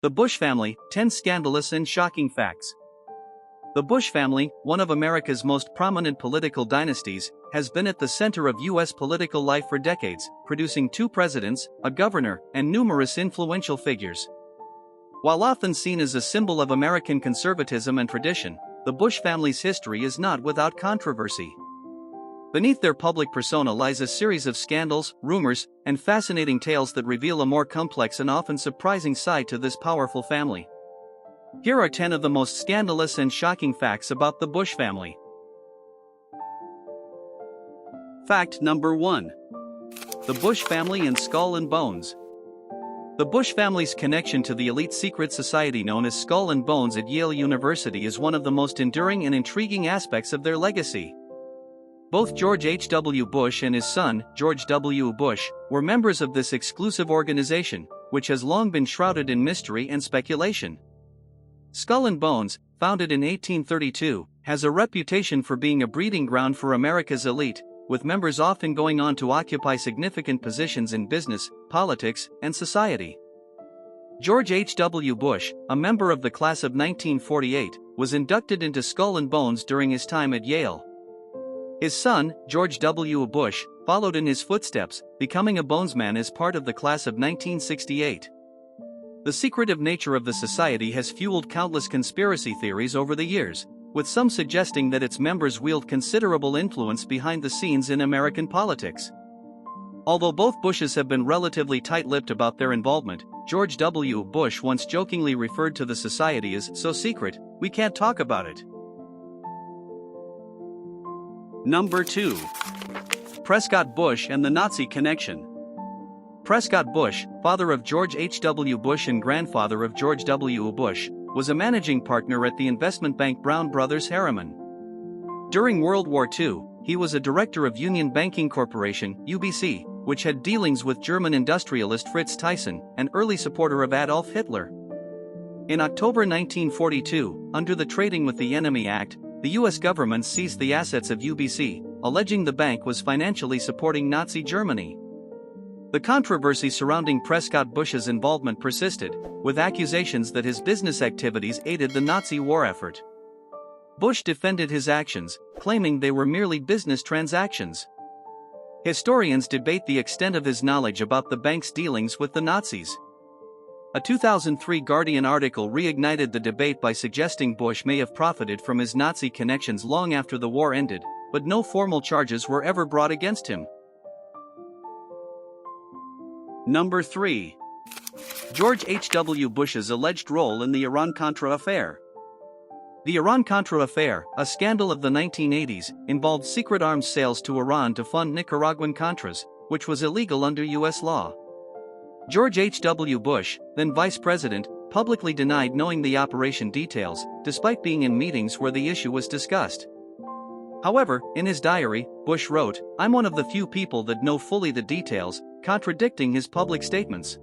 The Bush family, 10 scandalous and shocking facts. The Bush family, one of America's most prominent political dynasties, has been at the center of U.S. political life for decades, producing 2 presidents, a governor, and numerous influential figures. While often seen as a symbol of American conservatism and tradition, the Bush family's history is not without controversy. Beneath their public persona lies a series of scandals, rumors, and fascinating tales that reveal a more complex and often surprising side to this powerful family. Here are 10 of the most scandalous and shocking facts about the Bush family. Fact number 1. The Bush family and Skull and Bones. The Bush family's connection to the elite secret society known as Skull and Bones at Yale University is one of the most enduring and intriguing aspects of their legacy. Both George H.W. Bush and his son, George W. Bush, were members of this exclusive organization, which has long been shrouded in mystery and speculation. Skull and Bones, founded in 1832, has a reputation for being a breeding ground for America's elite, with members often going on to occupy significant positions in business, politics, and society. George H.W. Bush, a member of the class of 1948, was inducted into Skull and Bones during his time at Yale. His son, George W. Bush, followed in his footsteps, becoming a bonesman as part of the class of 1968. The secretive nature of the society has fueled countless conspiracy theories over the years, with some suggesting that its members wield considerable influence behind the scenes in American politics. Although both Bushes have been relatively tight-lipped about their involvement, George W. Bush once jokingly referred to the society as "so secret, we can't talk about it." Number 2. Prescott Bush and the Nazi connection. Prescott Bush, father of George H.W. Bush and grandfather of George W. Bush, was a managing partner at the investment bank Brown Brothers Harriman. During World War II, he was a director of Union Banking Corporation, UBC, which had dealings with German industrialist Fritz Thyssen, an early supporter of Adolf Hitler. In October 1942, under the Trading with the Enemy Act, the U.S. government seized the assets of UBC, alleging the bank was financially supporting Nazi Germany. The controversy surrounding Prescott Bush's involvement persisted, with accusations that his business activities aided the Nazi war effort. Bush defended his actions, claiming they were merely business transactions. Historians debate the extent of his knowledge about the bank's dealings with the Nazis. A 2003 Guardian article reignited the debate by suggesting Bush may have profited from his Nazi connections long after the war ended, but no formal charges were ever brought against him. Number 3. George H.W. Bush's alleged role in the Iran Contra affair. The Iran Contra affair, a scandal of the 1980s, involved secret arms sales to Iran to fund Nicaraguan Contras, which was illegal under U.S. law. George H.W. Bush, then vice president, publicly denied knowing the operation details, despite being in meetings where the issue was discussed. However, in his diary, Bush wrote, "I'm one of the few people that know fully the details," contradicting his public statements.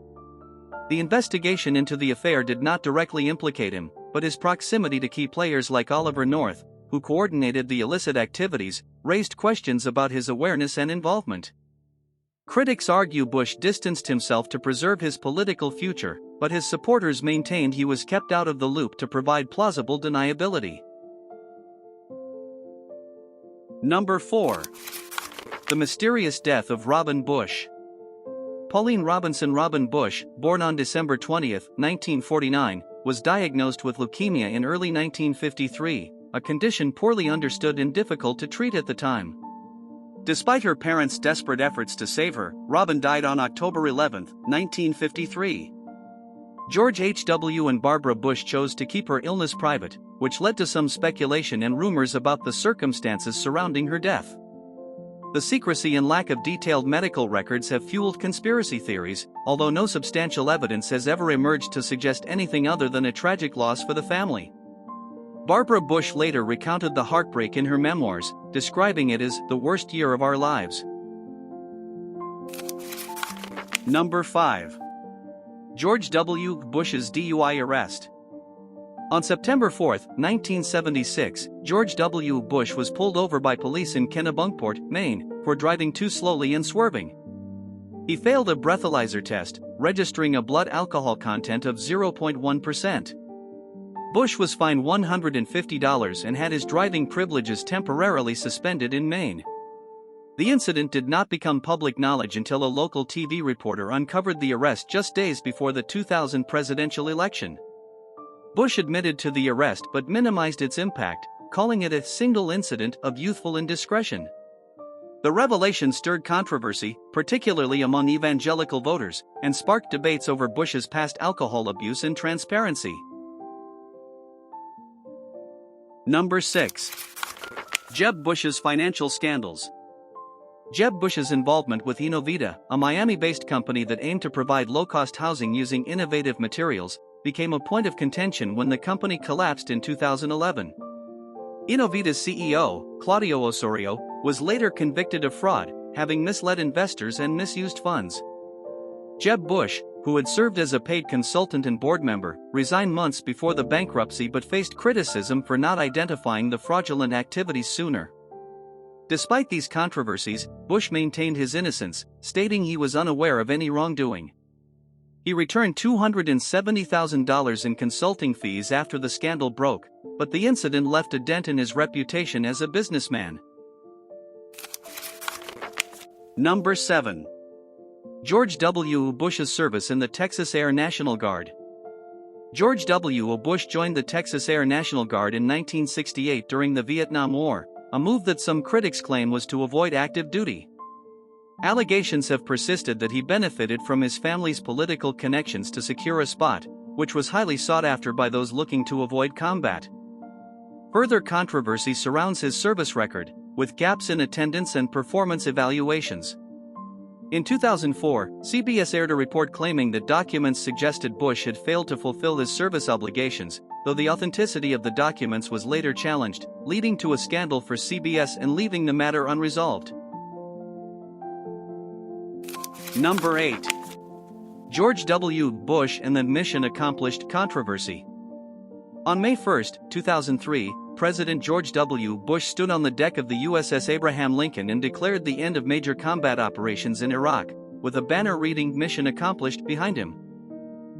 The investigation into the affair did not directly implicate him, but his proximity to key players like Oliver North, who coordinated the illicit activities, raised questions about his awareness and involvement. Critics argue Bush distanced himself to preserve his political future, but his supporters maintained he was kept out of the loop to provide plausible deniability. Number 4. The mysterious death of Robin Bush. Pauline Robin Bush, born on December 20, 1949, was diagnosed with leukemia in early 1953, a condition poorly understood and difficult to treat at the time. Despite her parents' desperate efforts to save her, Robin died on October 11, 1953. George H.W. and Barbara Bush chose to keep her illness private, which led to some speculation and rumors about the circumstances surrounding her death. The secrecy and lack of detailed medical records have fueled conspiracy theories, although no substantial evidence has ever emerged to suggest anything other than a tragic loss for the family. Barbara Bush later recounted the heartbreak in her memoirs, describing it as the worst year of our lives. Number 5. George W. Bush's DUI arrest. On September 4, 1976, George W. Bush was pulled over by police in Kennebunkport, Maine, for driving too slowly and swerving. He failed a breathalyzer test, registering a blood alcohol content of 0.1%. Bush was fined $150 and had his driving privileges temporarily suspended in Maine. The incident did not become public knowledge until a local TV reporter uncovered the arrest just days before the 2000 presidential election. Bush admitted to the arrest but minimized its impact, calling it a single incident of youthful indiscretion. The revelation stirred controversy, particularly among evangelical voters, and sparked debates over Bush's past alcohol abuse and transparency. Number 6. Jeb Bush's financial scandals. Jeb Bush's involvement with Innovita, a Miami-based company that aimed to provide low-cost housing using innovative materials, became a point of contention when the company collapsed in 2011. Innovita's CEO, Claudio Osorio, was later convicted of fraud, having misled investors and misused funds. Jeb Bush, who had served as a paid consultant and board member, resigned months before the bankruptcy but faced criticism for not identifying the fraudulent activities sooner. Despite these controversies, Bush maintained his innocence, stating he was unaware of any wrongdoing. He returned $270,000 in consulting fees after the scandal broke, but the incident left a dent in his reputation as a businessman. Number 7. George W. Bush's service in the Texas Air National Guard. George W. Bush joined the Texas Air National Guard in 1968 during the Vietnam War, a move that some critics claim was to avoid active duty. Allegations have persisted that he benefited from his family's political connections to secure a spot, which was highly sought after by those looking to avoid combat. Further controversy surrounds his service record, with gaps in attendance and performance evaluations. In 2004, CBS aired a report claiming that documents suggested Bush had failed to fulfill his service obligations, though the authenticity of the documents was later challenged, leading to a scandal for CBS and leaving the matter unresolved. Number 8. George W. Bush and the Mission Accomplished controversy. On May 1, 2003, President George W. Bush stood on the deck of the USS Abraham Lincoln and declared the end of major combat operations in Iraq, with a banner reading "Mission Accomplished" behind him.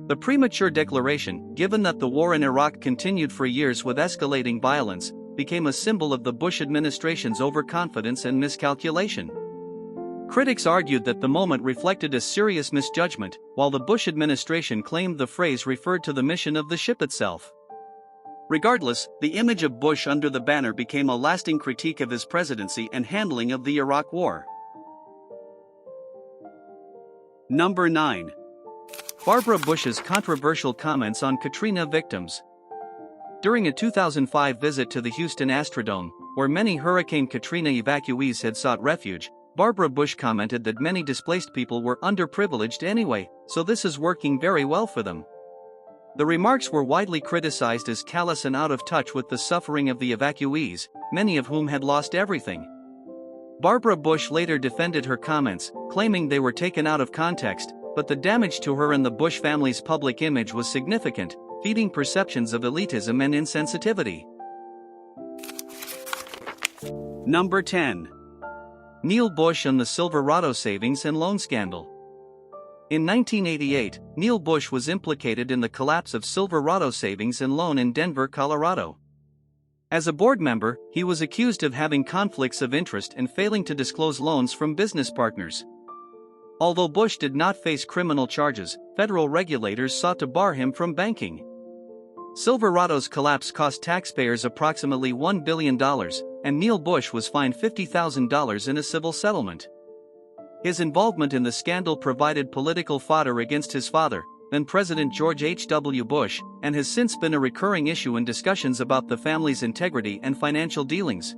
The premature declaration, given that the war in Iraq continued for years with escalating violence, became a symbol of the Bush administration's overconfidence and miscalculation. Critics argued that the moment reflected a serious misjudgment, while the Bush administration claimed the phrase referred to the mission of the ship itself. Regardless, the image of Bush under the banner became a lasting critique of his presidency and handling of the Iraq War. Number 9. Barbara Bush's controversial comments on Katrina victims. During a 2005 visit to the Houston Astrodome, where many Hurricane Katrina evacuees had sought refuge, Barbara Bush commented that many displaced people were underprivileged anyway, so this is working very well for them. The remarks were widely criticized as callous and out of touch with the suffering of the evacuees, many of whom had lost everything. Barbara Bush later defended her comments, claiming they were taken out of context, but the damage to her and the Bush family's public image was significant, feeding perceptions of elitism and insensitivity. Number 10. Neil Bush and the Silverado savings and loan scandal. In 1988, Neil Bush was implicated in the collapse of Silverado Savings and Loan in Denver, Colorado. As a board member, he was accused of having conflicts of interest and failing to disclose loans from business partners. Although Bush did not face criminal charges, federal regulators sought to bar him from banking. Silverado's collapse cost taxpayers approximately $1 billion, and Neil Bush was fined $50,000 in a civil settlement. His involvement in the scandal provided political fodder against his father, then President George H.W. Bush, and has since been a recurring issue in discussions about the family's integrity and financial dealings.